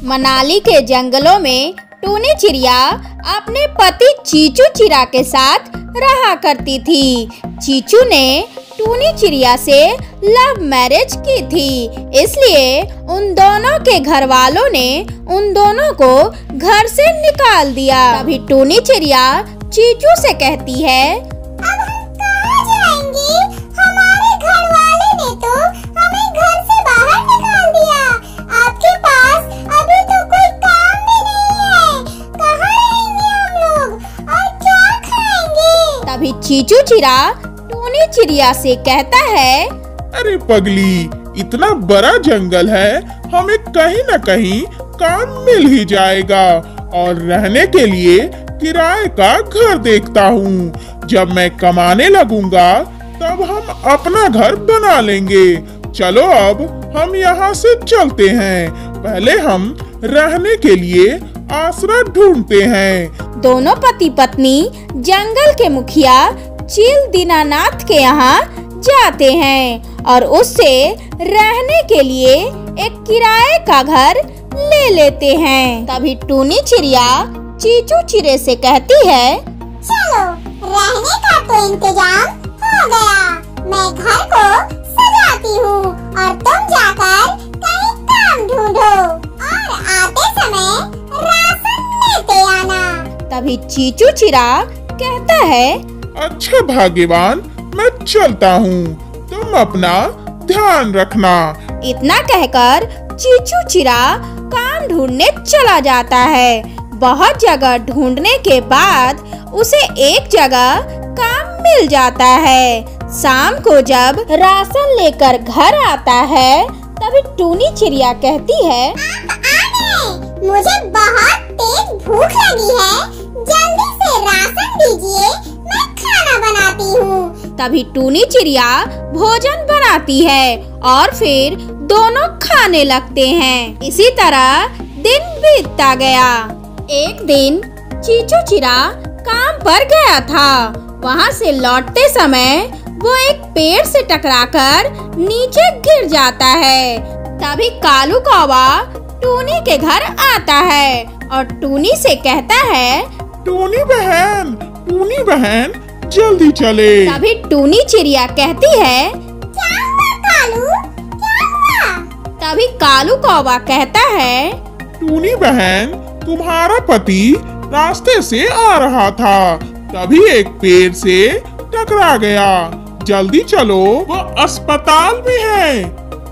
मनाली के जंगलों में टूनी चिड़िया अपने पति चीचू चिड़ा के साथ रहा करती थी। चीचू ने टूनी चिड़िया से लव मैरिज की थी, इसलिए उन दोनों के घर वालों ने उन दोनों को घर से निकाल दिया। तभी टूनी चिड़िया चीचू से कहती है, अब हम कहाँ जाएंगे? हमारे घर वाले ने तो हमें घर से बाहर निकाल दिया। आपके पास अभी तो कोई काम भी नहीं है। कहाँ रहेंगे हम लोग और क्या खाएंगे? तभी चीचू चिड़ा टूनी चिड़िया से कहता है, अरे पगली, इतना बड़ा जंगल है, हमें कहीं न कहीं काम मिल ही जाएगा और रहने के लिए किराए का घर देखता हूँ। जब मैं कमाने लगूंगा तब हम अपना घर बना लेंगे। चलो अब हम यहाँ से चलते हैं। पहले हम रहने के लिए आसरा ढूंढते हैं। दोनों पति पत्नी जंगल के मुखिया चील दीनानाथ के यहाँ जाते हैं और उससे रहने के लिए एक किराए का घर ले लेते हैं। तभी टूनी चिड़िया चीचू चिड़े से कहती है, चलो रहने का तो इंतजाम हो गया। मैं घर को सजाती हूँ और तुम जाकर कहीं काम ढूंढो और आते समय राशन लेते आना। तभी चीचू चिड़ा कहता है, अच्छा भाग्यवान, मैं चलता हूँ, तुम अपना ध्यान रखना। इतना कहकर चीचू चिड़ा काम ढूंढने चला जाता है। बहुत जगह ढूंढने के बाद उसे एक जगह काम मिल जाता है। शाम को जब राशन लेकर घर आता है तभी टूनी चिड़िया कहती है, आप आ गए। मुझे बहुत तेज भूख लगी है, जल्दी से राशन दीजिए, मैं खाना बनाती हूँ। तभी टूनी चिड़िया भोजन बनाती है और फिर दोनों खाने लगते हैं। इसी तरह दिन बीतता गया। एक दिन चीचू चिड़ा काम पर गया था। वहाँ से लौटते समय वो एक पेड़ से टकराकर नीचे गिर जाता है। तभी कालू कौवा टूनी के घर आता है और टूनी से कहता है, टूनी बहन, जल्दी चले। तभी टूनी चिड़िया कहती है, क्या हुआ कालू? क्या हुआ? तभी कालू कौवा कहता है, टूनी बहन, तुम्हारा पति रास्ते से आ रहा था, तभी एक पेड़ से टकरा गया। जल्दी चलो, वो अस्पताल में है।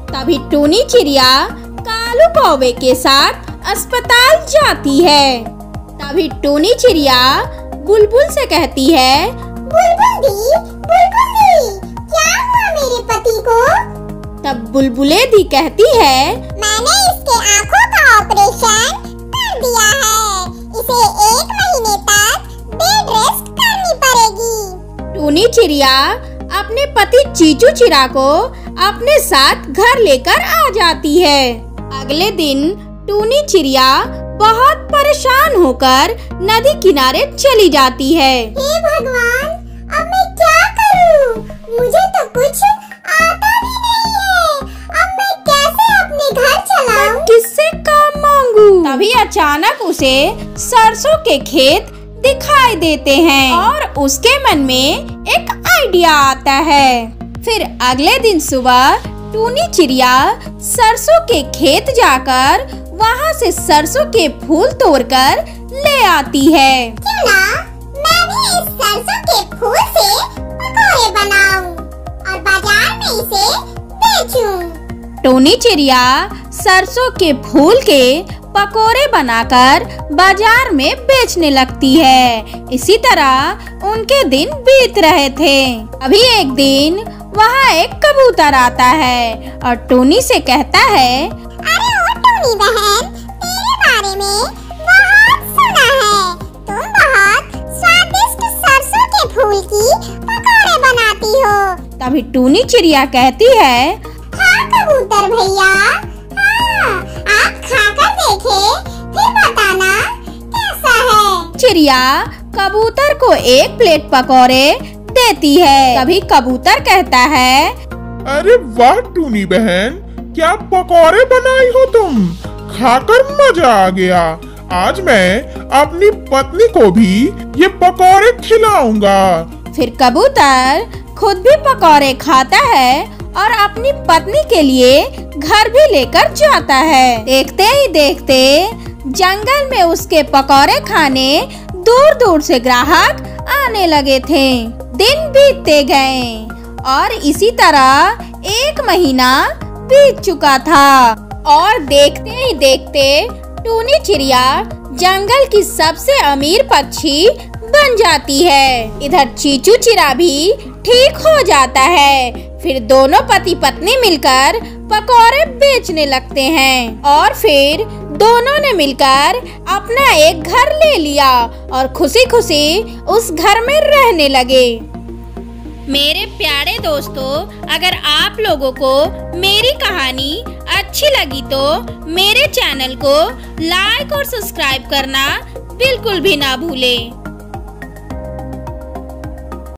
तभी टूनी चिड़िया कालू कौवे के साथ अस्पताल जाती है। तभी टूनी चिड़िया बुलबुल से कहती है, बुलबुल दी, क्या हुआ मेरे पति को? तब बुलबुले दी कहती है, मैंने इसके आँखों का ऑपरेशन कर दिया है। इसे 1 महीने तक बेड रेस्ट करनी पड़ेगी। टूनी चिड़िया अपने पति चीचू चिड़ा को अपने साथ घर लेकर आ जाती है। अगले दिन टूनी चिड़िया बहुत परेशान होकर नदी किनारे चली जाती है। हे भगवान, अब मैं क्या करूं? मुझे तो कुछ आता भी नहीं है। अब मैं कैसे अपने घर चलाऊं? किससे काम मांगू? तभी अचानक उसे सरसों के खेत दिखाई देते हैं और उसके मन में एक आइडिया आता है। फिर अगले दिन सुबह टूनी चिड़िया सरसों के खेत जाकर वहाँ से सरसों के फूल तोड़कर ले आती है। क्यों ना मैं भी इस सरसों के फूल से पकौड़े बनाऊं और बाजार में इसे बेचूं। टूनी चिड़िया सरसों के फूल के पकोड़े बनाकर बाजार में बेचने लगती है। इसी तरह उनके दिन बीत रहे थे। अभी एक दिन वहाँ एक कबूतर आता है और टूनी से कहता है, अरे ओ टूनी बहन, तेरे बारे में बहुत सुना है। तुम बहुत स्वादिष्ट सरसों के फूल की पकौड़े बनाती हो। तभी टूनी चिड़िया कहती है, हाँ कबूतर भैया, हाँ, आप खाकर देखे, फिर बताना कैसा है। चिड़िया कबूतर को एक प्लेट पकोड़े देती है। तभी कबूतर कहता है, अरे वाह टूनी बहन, क्या पकौड़े बनाई हो तुम, खाकर मजा आ गया। आज मैं अपनी पत्नी को भी ये पकौड़े खिलाऊंगा। फिर कबूतर खुद भी पकौड़े खाता है और अपनी पत्नी के लिए घर भी लेकर जाता है। देखते ही देखते जंगल में उसके पकौड़े खाने दूर दूर से ग्राहक आने लगे थे। दिन बीतते गए और इसी तरह 1 महीना बीत चुका था और देखते ही देखते टूनी चिड़िया जंगल की सबसे अमीर पक्षी बन जाती है। इधर चीचू चिड़ा भी ठीक हो जाता है। फिर दोनों पति पत्नी मिलकर पकौड़े बेचने लगते हैं और फिर दोनों ने मिलकर अपना एक घर ले लिया और खुशी खुशी उस घर में रहने लगे। मेरे प्यारे दोस्तों, अगर आप लोगों को मेरी कहानी अच्छी लगी तो मेरे चैनल को लाइक और सब्सक्राइब करना बिल्कुल भी ना भूलें।